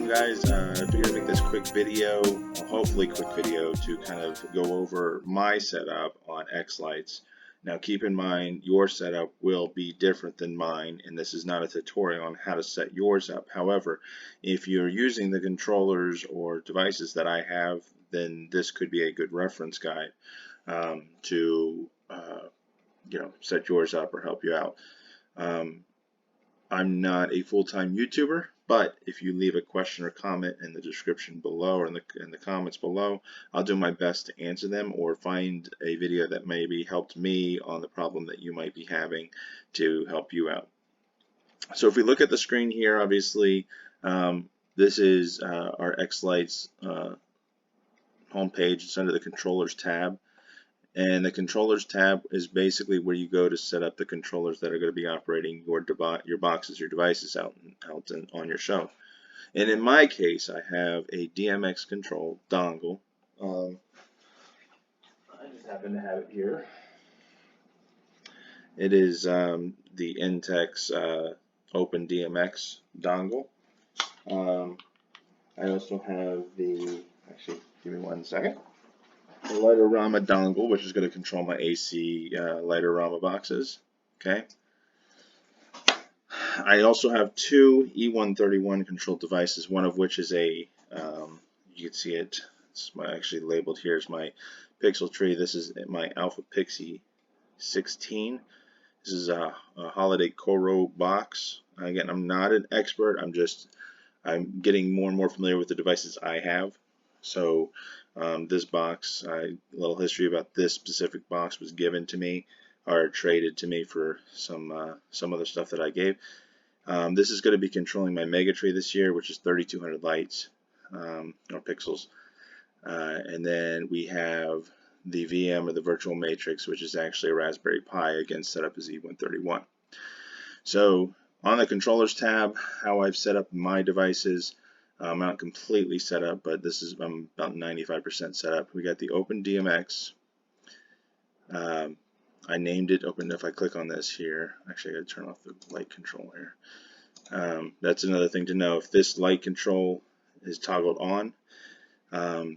welcome guys. I figured I'd make this quick video, hopefully quick video, to kind of go over my setup on xlights. Now keep in mind your setup will be different than mine, and this is not a tutorial on how to set yours up. However, if you're using the controllers or devices that I have, then this could be a good reference guide to set yours up or help you out. I'm not a full-time YouTuber, but if you leave a question or comment in the description below or in the comments below, I'll do my best to answer them or find a video that maybe helped me on the problem that you might be having to help you out. So if we look at the screen here, obviously this is our xlights homepage. It's under the controllers tab. And the controllers tab is basically where you go to set up the controllers that are going to be operating your boxes, your devices out on your show. And in my case, I have a DMX control dongle. I just happen to have it here. It is the Intex Open DMX dongle. I also have actually, give me 1 second. The Aroma dongle, which is going to control my AC Aroma boxes. Okay. I also have two E131 controlled devices, one of which is a, you can see it, it's actually labeled here as my Pixel Tree. This is my Alpha Pixie 16. This is a holiday Koro box. Again, I'm not an expert. I'm getting more and more familiar with the devices I have. So this box, a little history about this specific box, was given to me or traded to me for some other stuff that I gave. This is going to be controlling my Mega Tree this year, which is 3200 lights or pixels. And then we have the VM or the Virtual Matrix, which is actually a Raspberry Pi, again set up as E131. So on the controllers tab, how I've set up my devices. I'm not completely set up, but I'm about 95% set up. We got the Open DMX. I named it Open. If I click on this here, actually I got to turn off the light control here. That's another thing to know. If this light control is toggled on,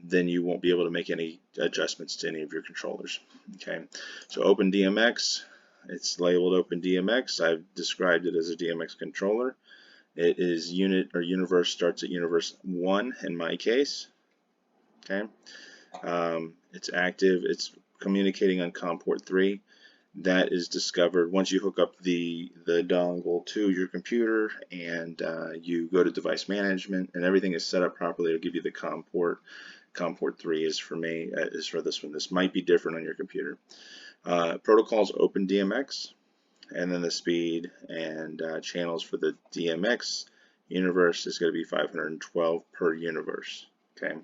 then you won't be able to make any adjustments to any of your controllers. Okay, so Open DMX. It's labeled Open DMX. I've described it as a DMX controller. It is universe starts at universe 1 in my case. Okay, it's active. It's communicating on COM port 3. That is discovered once you hook up the dongle to your computer and you go to device management and everything is set up properly. It'll give you the COM port. COM port 3 is for me. Is for this one. This might be different on your computer. Protocols Open DMX. And then the speed and channels for the DMX universe is going to be 512 per universe. Okay,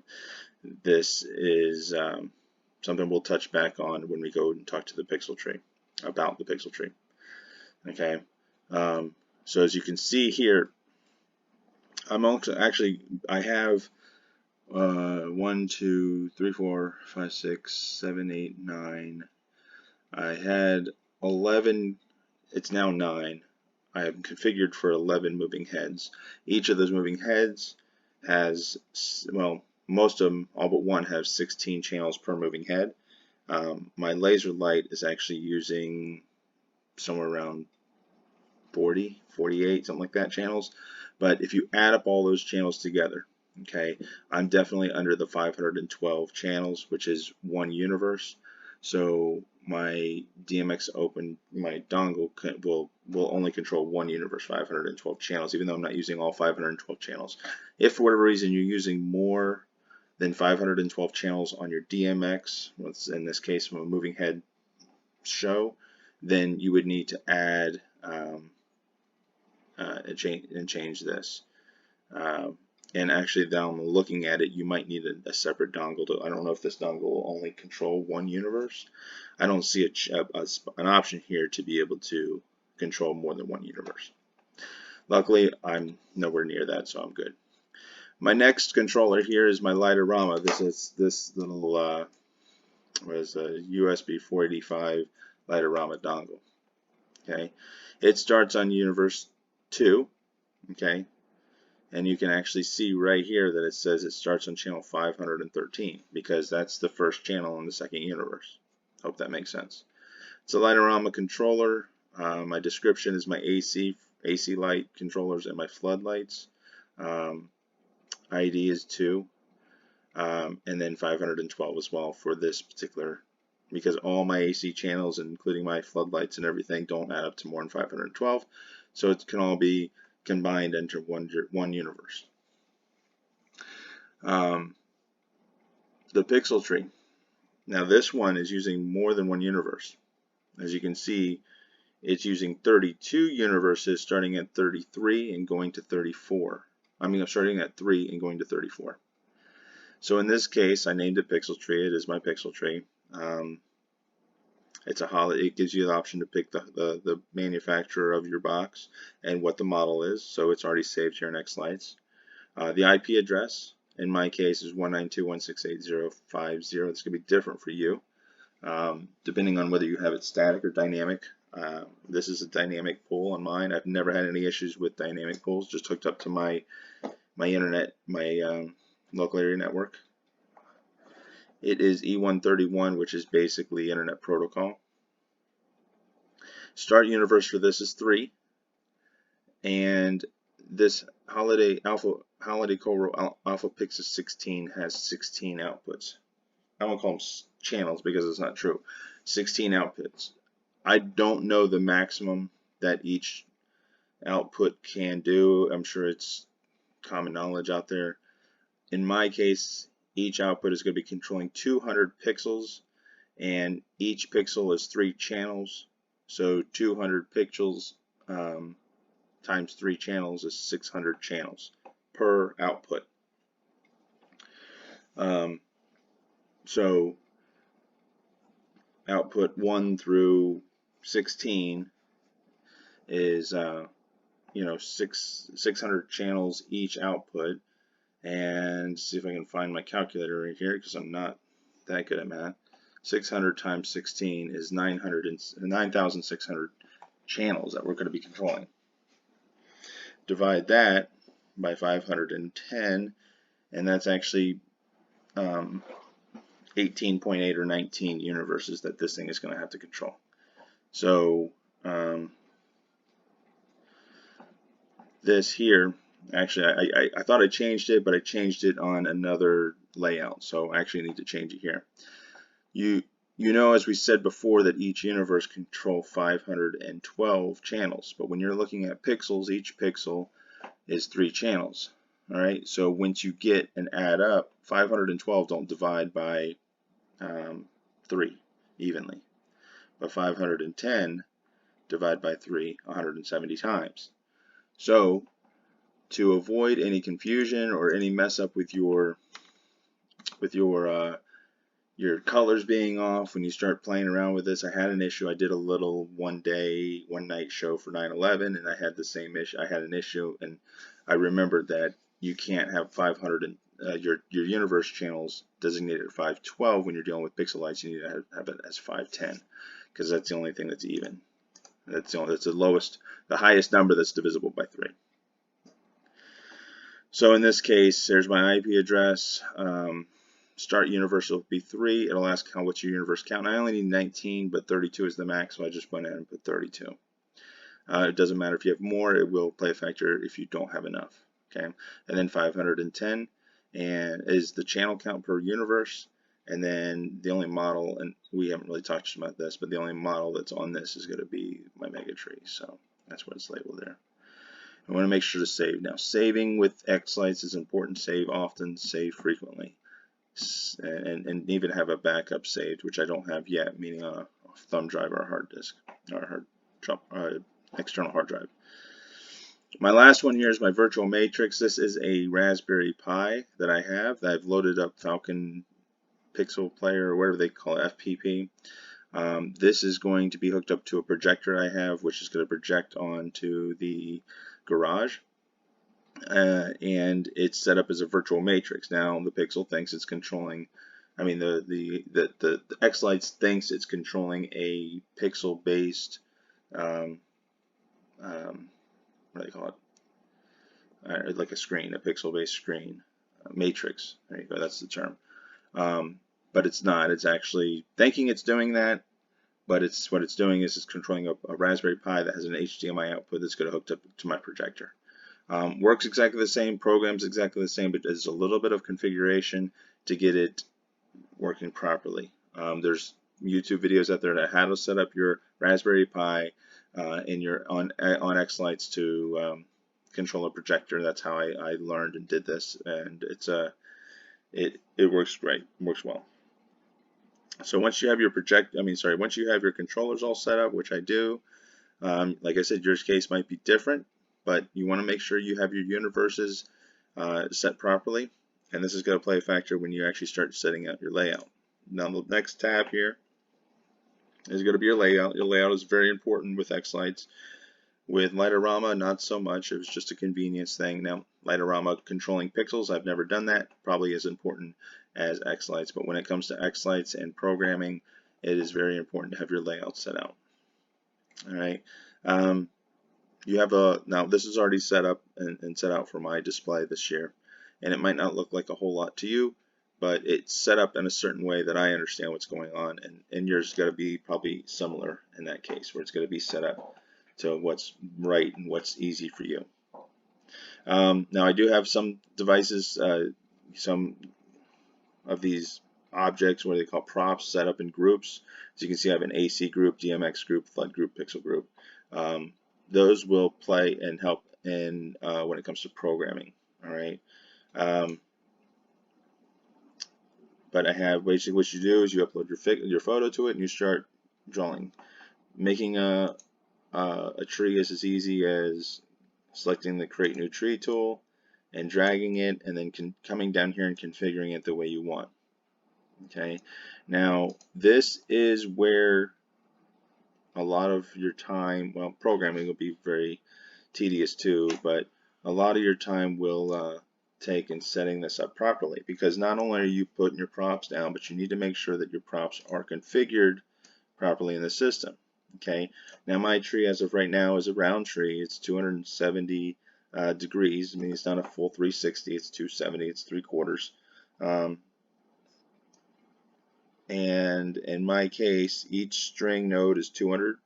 this is something we'll touch back on when we go and talk to the Pixel Tree, about the Pixel Tree. Okay, so as you can see here, I have 1, 2, 3, 4, 5, 6, 7, 8, 9. I had 11. It's now 9. I have configured for 11 moving heads. Each of those moving heads has, well, most of them, all but one, have 16 channels per moving head. My laser light is actually using somewhere around 40, 48, something like that channels. But if you add up all those channels together, okay, I'm definitely under the 512 channels, which is one universe. So my DMX Open, my dongle will only control one universe, 512 channels, even though I'm not using all 512 channels. If for whatever reason you're using more than 512 channels on your DMX, in this case from a moving head show, then you would need to add and change this. And actually, down looking at it, you might need a separate dongle. I don't know if this dongle will only control one universe. I don't see an option here to be able to control more than one universe. Luckily, I'm nowhere near that, so I'm good. My next controller here is my Aroma. This is this little what is a USB 485 Aroma dongle. Okay, it starts on universe 2. Okay. And you can actually see right here that it says it starts on channel 513 because that's the first channel in the second universe. Hope that makes sense. It's a light Aroma controller. My description is my AC light controllers and my floodlights. ID is 2, and then 512 as well for this particular, because all my AC channels, including my floodlights and everything, don't add up to more than 512. So it can all be combined into one universe. The pixel tree. Now this one is using more than one universe. As you can see, it's using 32 universes starting at 33 and going to 34. I mean, I'm starting at 3 and going to 34. So in this case, I named it Pixel Tree. It is my Pixel Tree. It's a holiday. It gives you the option to pick the manufacturer of your box and what the model is. So it's already saved here in xlights. The IP address, in my case, is 192.168.0.50. It's going to be different for you, depending on whether you have it static or dynamic. This is a dynamic pool on mine. I've never had any issues with dynamic pools. Just hooked up to my internet, my local area network. It is E131, which is basically Internet Protocol. Start universe for this is 3, and this Holiday Coral Alpha Pixel 16 has 16 outputs. I won't call them channels because it's not true. 16 outputs. I don't know the maximum that each output can do. I'm sure it's common knowledge out there. In my case, each output is going to be controlling 200 pixels, and each pixel is 3 channels. So 200 pixels times 3 channels is 600 channels per output. So output 1 through 16 is 600 channels each output. And see if I can find my calculator right here because I'm not that good at math. 600 times 16 is 9,600 channels that we're going to be controlling. Divide that by 510, and that's actually 18.8 or 19 universes that this thing is going to have to control. So this here, actually I thought I changed it, but I changed it on another layout, so I actually need to change it here. You know, as we said before, that each universe controls 512 channels, but when you're looking at pixels, each pixel is 3 channels. All right, so once you get and add up, 512 don't divide by 3 evenly, but 510 divide by 3 170 times. So to avoid any confusion or any mess up with your colors being off when you start playing around with this, I had an issue. I did a little one night show for 9/11, and I had the same issue. I had an issue, and I remembered that you can't have 500 your universe channels designated at 512 when you're dealing with pixel lights. You need to have it as 510 because that's the only thing that's even. That's the highest number that's divisible by 3. So in this case, there's my IP address. Start universe will be 3. It'll ask what's your universe count. I only need 19, but 32 is the max, so I just went ahead and put 32. It doesn't matter if you have more, it will play a factor if you don't have enough. Okay, and then 510 and is the channel count per universe, and then the only model, and we haven't really talked about this, but the only model that's on this is going to be my mega tree, so that's what it's labeled there. I want to make sure to save. Now, saving with xlights is important. Save often, save frequently, and even have a backup saved, which I don't have yet, meaning a thumb drive or a hard disk or external hard drive. My last one here is my virtual matrix. This is a Raspberry Pi that I have that I've loaded up Falcon Pixel Player or whatever they call it, FPP. This is going to be hooked up to a projector I have, which is going to project onto the garage, and it's set up as a virtual matrix. Now the Pixel thinks it's controlling, I mean the xlights thinks it's controlling a pixel based what do they call it, like a screen, a pixel-based screen, matrix. There you go, that's the term. But it's not. It's actually thinking it's doing that, but what it's doing is it's controlling a Raspberry Pi that has an HDMI output that's going to hook up to my projector. Works exactly the same, programs exactly the same, but there's a little bit of configuration to get it working properly. There's YouTube videos out there that how to set up your Raspberry Pi in your on xlights to control a projector. That's how I learned and did this, and it works great, works well. So once you have your once you have your controllers all set up, which I do, like I said, your case might be different, but you want to make sure you have your universes set properly, and this is going to play a factor when you actually start setting out your layout. Now the next tab here is going to be your layout. Your layout is very important with xlights. With Aroma, not so much. It was just a convenience thing. Now, Aroma controlling pixels, I've never done that. Probably as important as xlights, but when it comes to xlights and programming, it is very important to have your layout set out. All right. You have now this is already set up and set out for my display this year, and it might not look like a whole lot to you, but it's set up in a certain way that I understand what's going on, and yours is going to be probably similar in that case, where it's going to be set up to what's right and what's easy for you. Now I do have some devices, some of these objects, what they call props, set up in groups. As you can see, I have an AC group, DMX group, flood group, pixel group. Those will play and help in when it comes to programming. All right. But I have basically what you do is you upload your photo to it and you start drawing. Making a tree is as easy as selecting the Create New Tree tool and dragging it, and then coming down here and configuring it the way you want. Okay, now this is where a lot of your time, well, programming will be very tedious too, but a lot of your time will take in setting this up properly, because not only are you putting your props down, but you need to make sure that your props are configured properly in the system. Okay, now my tree as of right now is a round tree. It's 270 degrees. I mean, it's not a full 360, it's 270, it's 3/4. And in my case, each string node is 200.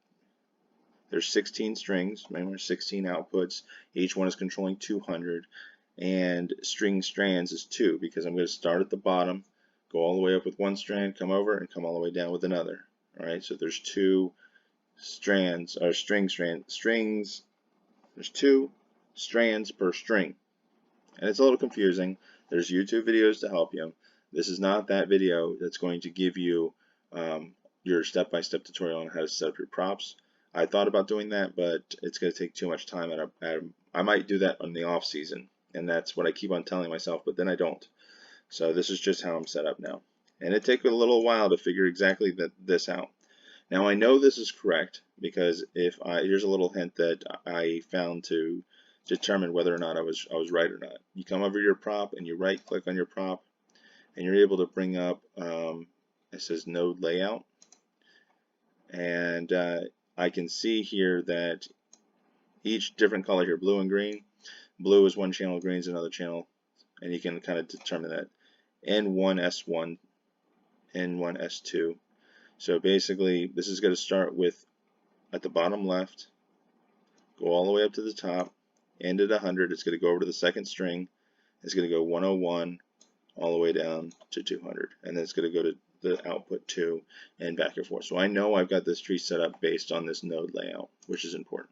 There's 16 strings, remember 16 outputs. Each one is controlling 200, and string strands is 2, because I'm going to start at the bottom, go all the way up with one strand, come over, and come all the way down with another. All right, so there's 2 strands, or strings. There's 2 strands per string, and it's a little confusing. There's YouTube videos to help you. This is not that video that's going to give you your step-by-step tutorial on how to set up your props. I thought about doing that, but it's going to take too much time, and I might do that on the off season, and that's what I keep on telling myself, but then I don't. So this is just how I'm set up now, and it took a little while to figure exactly this out. Now I know this is correct, because here's a little hint that I found to determine whether or not I was right or not. You come over your prop and you right click on your prop, and you're able to bring up it says node layout, and I can see here that each different color here, blue and green. Blue is one channel, green is another channel, and you can kind of determine that. N1 S1, N1 S2. So basically, this is going to start with at the bottom left, go all the way up to the top, end at 100. It's going to go over to the second string. It's going to go 101 all the way down to 200, and then it's going to go to the output 2 and back and forth. So I know I've got this tree set up based on this node layout, which is important.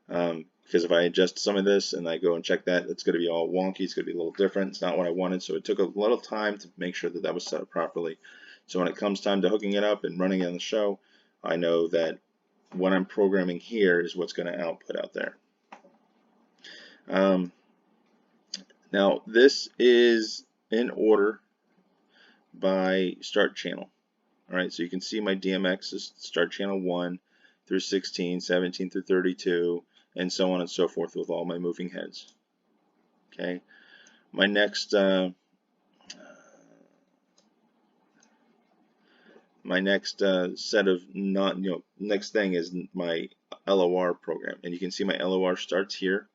Because if I adjust some of this and I go and check that, it's going to be all wonky. It's going to be a little different. It's not what I wanted, so it took a little time to make sure that that was set up properly. So when it comes time to hooking it up and running it on the show, I know that what I'm programming here is what's going to output out there. Now this is in order by start channel. Alright, so you can see my DMX is start channel 1 through 16, 17 through 32, and so on and so forth with all my moving heads. Okay, my next set of next thing is my LOR program, and you can see my LOR starts here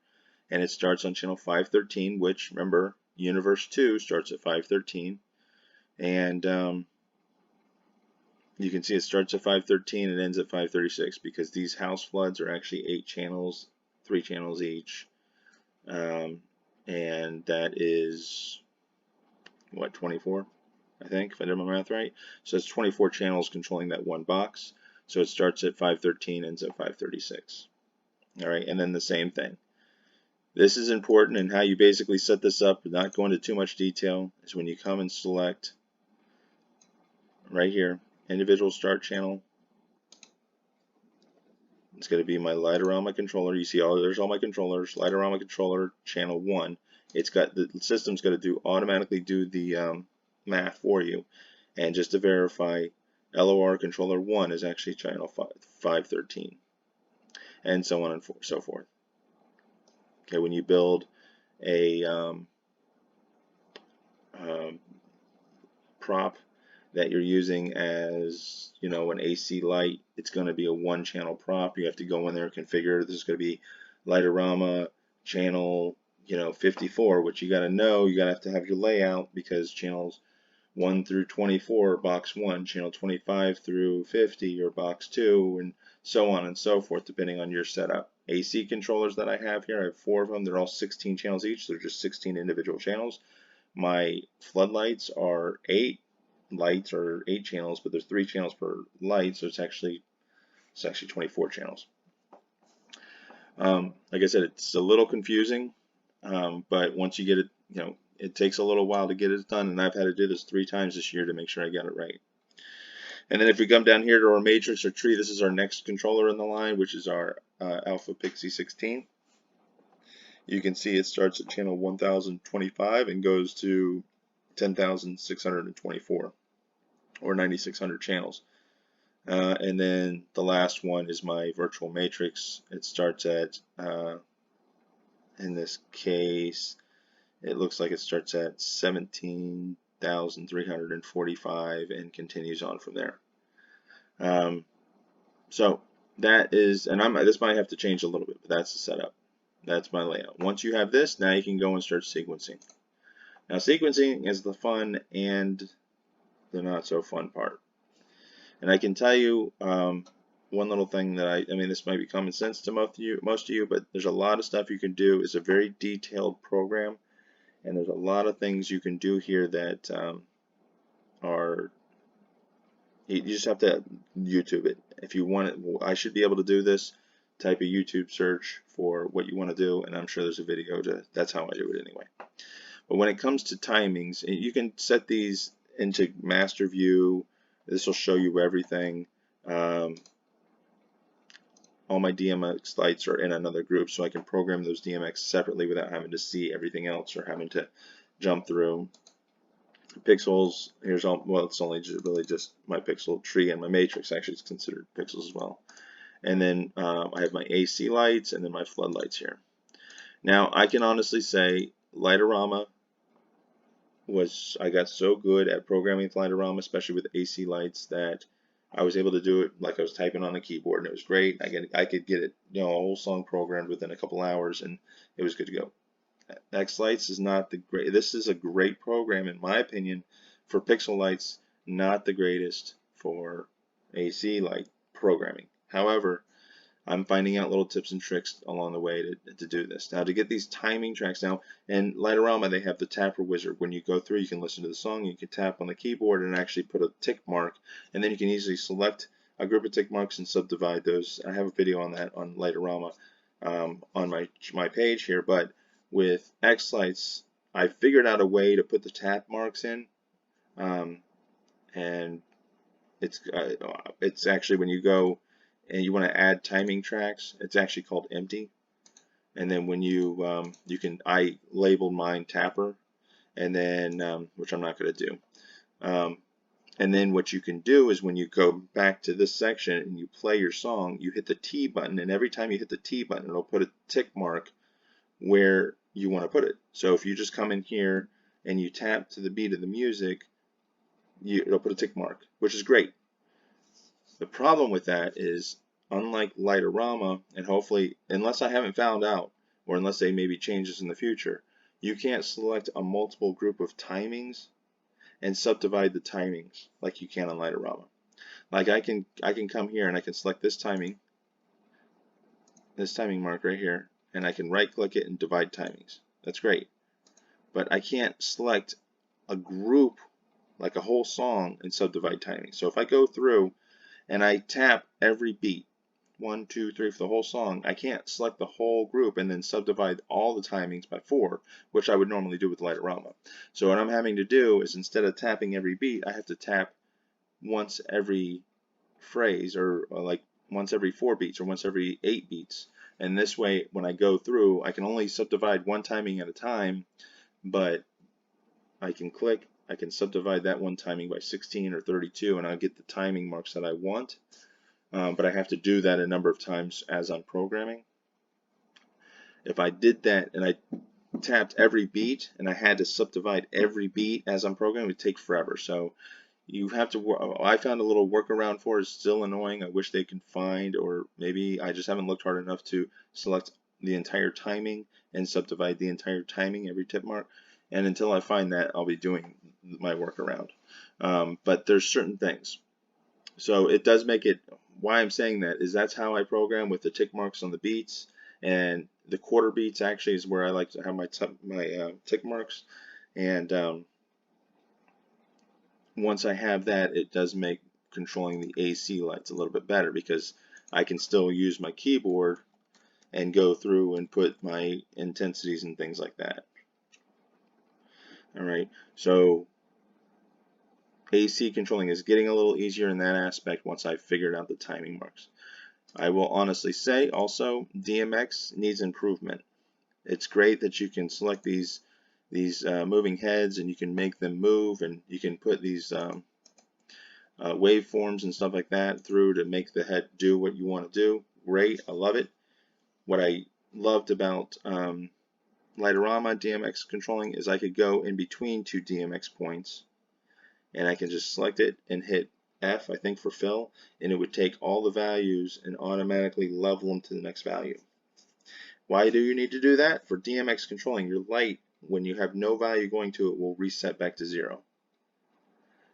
and it starts on channel 513, which, remember, Universe 2 starts at 513, and you can see it starts at 513 and ends at 536 because these house floods are actually 8 channels, 3 channels each, and that is, what, 24? I think, if I did my math right. So it's 24 channels controlling that one box. So it starts at 513, ends at 536. All right, and then the same thing. This is important, and how you basically set this up, not go into too much detail, is when you come and select right here, individual start channel. It's going to be my Aroma controller. You see, there's all my controllers. Aroma controller channel 1. It's got the system's going to automatically do the math for you, and just to verify, LOR controller 1 is actually channel 513, and so on and so forth. Okay, when you build a prop that you're using as, you know, an AC light, it's going to be a 1-channel prop. You have to go in there and configure. This is going to be Aroma channel, you know, 54, which you got to know. You got to have your layout, because channels 1 through 24 box 1, channel 25 through 50 or box 2, and so on and so forth, depending on your setup. AC controllers that I have here, I have 4 of them. They're all 16 channels each. They're just 16 individual channels. My floodlights are 8 lights, or 8 channels, but there's 3 channels per light, so it's actually 24 channels. Like I said, it's a little confusing, but once you get it, you know, it takes a little while to get it done, and I've had to do this 3 times this year to make sure I got it right. And then if we come down here to our matrix or tree, this is our next controller in the line, which is our Alpha Pixie 16. You can see it starts at channel 1025 and goes to 10,624, or 9,600 channels. And then the last one is my virtual matrix. It starts at, in this case, it looks like it starts at 17,345 and continues on from there. So that is, and this might have to change a little bit, but that's the setup. That's my layout. Once you have this, now you can go and start sequencing. Now sequencing is the fun and the not so fun part. And I can tell you one little thing that I mean, this might be common sense to most of you, but there's a lot of stuff you can do. It's a very detailed program, and there's a lot of things you can do here that you just have to YouTube it. If you want it, I should be able to do this. Type a YouTube search for what you want to do, and I'm sure there's a video that's how I do it anyway. But when it comes to timings, you can set these into master view. This will show you everything. All my DMX lights are in another group, so I can program those DMX separately without having to see everything else or having to jump through. Pixels, here's all, well, it's only really just my pixel tree, and my matrix actually is considered pixels as well. And then I have my AC lights and then my floodlights here. Now I can honestly say Aroma I got so good at programming Aroma, especially with AC lights, that I was able to do it like I was typing on the keyboard, and it was great. I could get it, you know, a whole song programmed within a couple hours, and it was good to go. xlights is not the great. This is a great program in my opinion for pixel lights, not the greatest for AC light programming. However, I'm finding out little tips and tricks along the way to do this. Now, to get these timing tracks now, in Aroma they have the tapper wizard. When you go through, you can listen to the song, you can tap on the keyboard and actually put a tick mark, and then you can easily select a group of tick marks and subdivide those. I have a video on that on Aroma on my page here, but with xlights, I figured out a way to put the tap marks in, and it's actually, when you go and you want to add timing tracks, it's actually called empty. And then when you I labeled mine tapper, and then which I'm not going to do. And then what you can do is when you go back to this section and you play your song, you hit the T button, and every time you hit the T button, it'll put a tick mark where you want to put it. So if you just come in here and you tap to the beat of the music, it'll put a tick mark, which is great. The problem with that is, unlike Aroma, and hopefully, unless I haven't found out, or unless they maybe change this in the future, you can't select a multiple group of timings and subdivide the timings like you can on Lightorama. Like I can come here and I can select this timing mark right here, and I can right click it and divide timings. That's great. But I can't select a group like a whole song and subdivide timings. So if I go through and I tap every beat, 1, 2, 3 for the whole song, I can't select the whole group and then subdivide all the timings by 4, which I would normally do with Lightorama. So what I'm having to do is, instead of tapping every beat, I have to tap once every phrase, or like once every 4 beats or once every 8 beats. And this way, when I go through, I can only subdivide one timing at a time, but I can click, I can subdivide that one timing by 16 or 32, and I'll get the timing marks that I want. But I have to do that a number of times as I'm programming. If I did that and I tapped every beat and I had to subdivide every beat as I'm programming, it would take forever. So you have to, I found a little workaround for it. It's still annoying. I wish they could find, or maybe I just haven't looked hard enough to select the entire timing and subdivide the entire timing every tip mark. And until I find that, I'll be doing my workaround. But there's certain things. So it does make it, why I'm saying that is that's how I program with the tick marks on the beats, and the quarter beats actually is where I like to have my tick marks. And once I have that, it does make controlling the AC lights a little bit better, because I can still use my keyboard and go through and put my intensities and things like that. Alright, so AC controlling is getting a little easier in that aspect once I've figured out the timing marks. I will honestly say also, DMX needs improvement. It's great that you can select these moving heads and you can make them move, and you can put these waveforms and stuff like that through to make the head do what you want to do. Great, I love it. What I loved about Lightorama DMX controlling is I could go in between two DMX points, and I can just select it and hit F, I think, for fill, and it would take all the values and automatically level them to the next value. Why do you need to do that? For DMX controlling, your light, when you have no value going to it, will reset back to 0.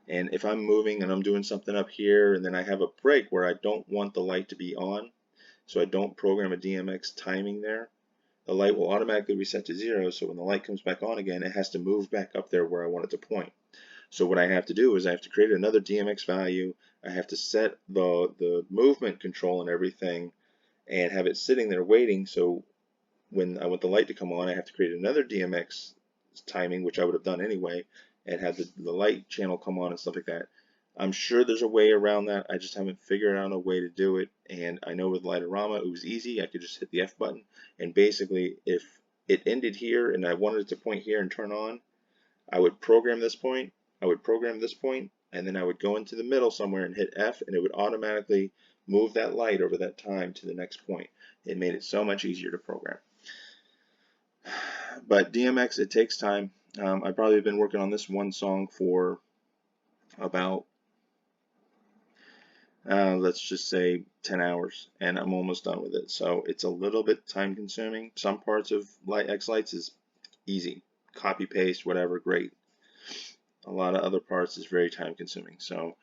And if I'm moving and I'm doing something up here and then I have a break where I don't want the light to be on, so I don't program a DMX timing there, the light will automatically reset to 0, so when the light comes back on again, it has to move back up there where I want it to point. So what I have to do is I have to create another DMX value, I have to set the movement control and everything, and have it sitting there waiting, so when I want the light to come on, I have to create another DMX timing, which I would have done anyway, and have the light channel come on and stuff like that. I'm sure there's a way around that. I just haven't figured out a way to do it. And I know with Lightorama it was easy. I could just hit the F button, and basically if it ended here and I wanted it to point here and turn on, I would program this point, I would program this point, and then I would go into the middle somewhere and hit F, and it would automatically move that light over that time to the next point. It made it so much easier to program. But DMX, it takes time. I've probably been working on this one song for about, let's just say 10 hours, and I'm almost done with it. So it's a little bit time consuming. Some parts of xlights is easy. Copy, paste, whatever, great. A lot of other parts is very time consuming. So,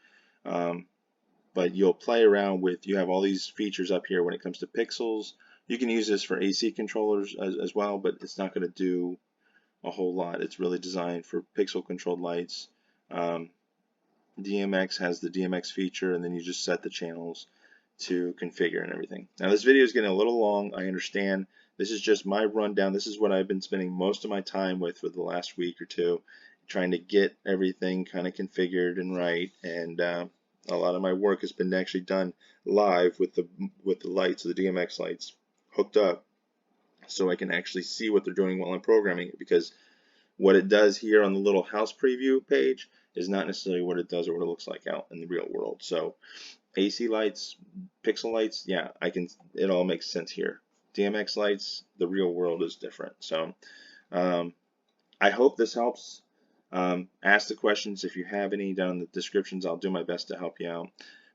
but you'll play around with, you have all these features up here when it comes to pixels. You can use this for AC controllers as well, but it's not going to do a whole lot. It's really designed for pixel controlled lights. DMX has the DMX feature, and then you just set the channels to configure and everything. Now this video is getting a little long, I understand. This is just my rundown. This is what I've been spending most of my time with for the last week or two, trying to get everything kind of configured and right, and a lot of my work has been actually done live with the lights, the DMX lights hooked up, so I can actually see what they're doing while I'm programming it, because what it does here on the little house preview page is not necessarily what it does or what it looks like out in the real world. So AC lights, pixel lights, yeah, it all makes sense here. DMX lights, the real world is different. So I hope this helps. Ask the questions if you have any down in the descriptions. I'll do my best to help you out.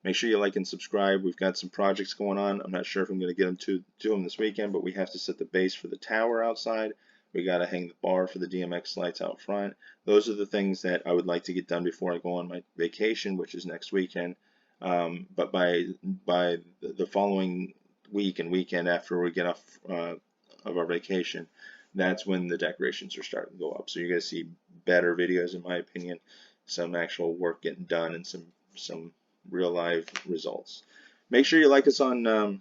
Make sure you like and subscribe. We've got some projects going on. I'm not sure if I'm going to get them to do them this weekend, but we have to set the base for the tower outside. We got to hang the bar for the DMX lights out front. Those are the things that I would like to get done before I go on my vacation, which is next weekend. But by the following week and weekend after we get off of our vacation, that's when the decorations are starting to go up. So you're going to see better videos, in my opinion, some actual work getting done, and some real live results. Make sure you like us on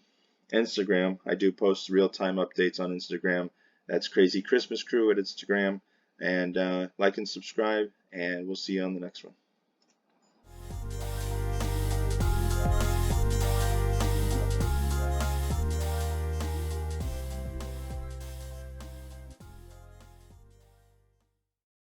Instagram. I do post real-time updates on Instagram. That's Crazy Christmas Crew at Instagram. And like and subscribe, and we'll see you on the next one.